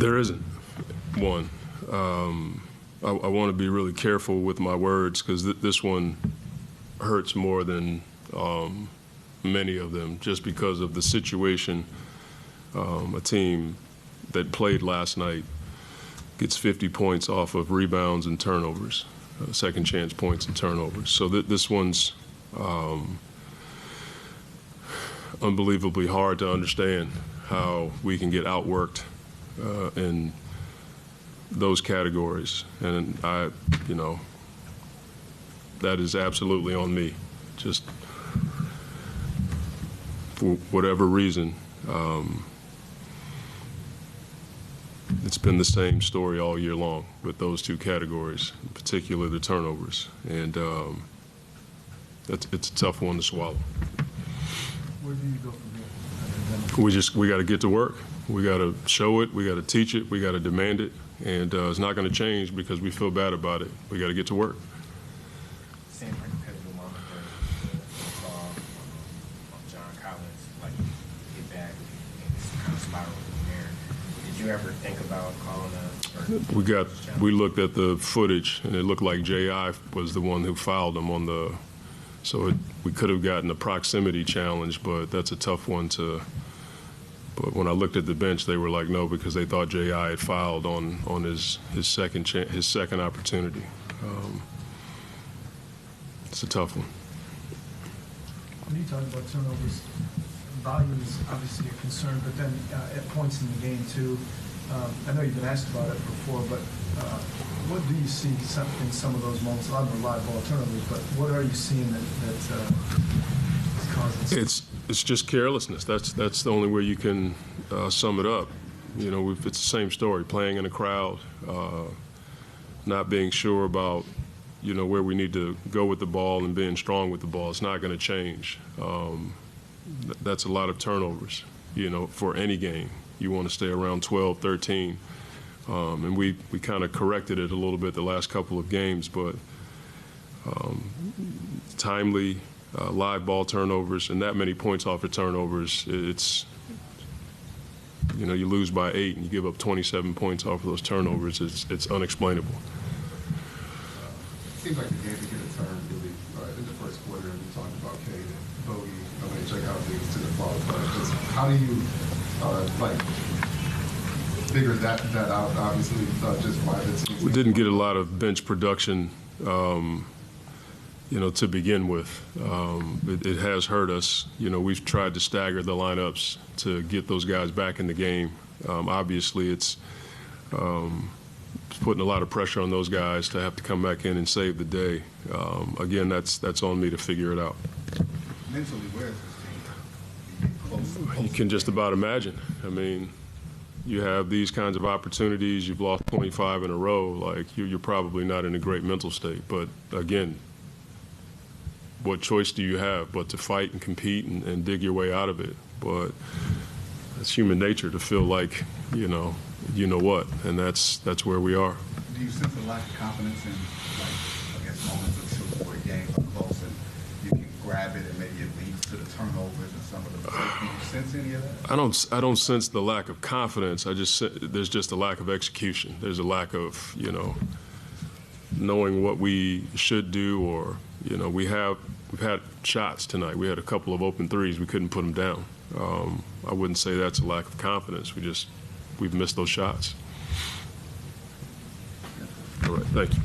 There isn't one. I want to be really careful with my words because this one hurts more than many of them just because of the situation. A team that played last night gets 50 points off of rebounds and turnovers, second chance points and turnovers. So this one's unbelievably hard to understand how we can get outworked in those categories. And that is absolutely on me. Just for whatever reason, it's been the same story all year long with those two categories, in particular the turnovers. And it's a tough one to swallow. Where do you go from here? We got to get to work. We got to show it. We got to teach it. We got to demand it. And it's not going to change because we feel bad about it. We got to get to work. Seemed like a pivotal moment for John Collins, like get back and it's kind of spiral from there. Did you ever think about calling We looked at the footage and it looked like J.I. was the one who fouled him on the. So we could have gotten a proximity challenge, but that's a tough one to. But when I looked at the bench, they were like, no, because they thought J.I. had fouled on his second opportunity. It's a tough one. When you talk about turnovers, volume is obviously a concern, but then at points in the game too. I know you've been asked about it before, but what do you see in some of those moments? A lot of the live ball turnovers, but what are you seeing that is causing? It's just carelessness. That's the only way you can sum it up. It's the same story. Playing in a crowd, not being sure about where we need to go with the ball and being strong with the ball. It's not going to change. That's a lot of turnovers. For any game, you want to stay around 12, 13, and we kind of corrected it a little bit the last couple of games, but timely. Live ball turnovers and that many points off of turnovers, it's, you lose by 8 and you give up 27 points off of those turnovers. It's unexplainable. It seems like the game began to turn really in the first quarter. We talked about Cade and Bogey. I'm going to check out things to the fall. How do you figure that out? Obviously, just why the team. We didn't get a lot of bench production. To begin with, it has hurt us. We've tried to stagger the lineups to get those guys back in the game. Obviously, it's putting a lot of pressure on those guys to have to come back in and save the day. Again, that's on me to figure it out. Mentally, where is this team? You can just about imagine. I mean, you have these kinds of opportunities. You've lost 25 in a row. Like, you're probably not in a great mental state. But again, what choice do you have but to fight and compete and dig your way out of it? But it's human nature to feel like, you know what, and that's where we are. Do you sense a lack of confidence in, moments of truth where games are close and you can grab it and maybe it leads to the turnovers and some of the mistakes? Do you sense any of that? I don't sense the lack of confidence. There's just a lack of execution. There's a lack of, knowing what we should do, or, we've had shots tonight. We had a couple of open threes. We couldn't put them down. I wouldn't say that's a lack of confidence. We've missed those shots. All right, thank you.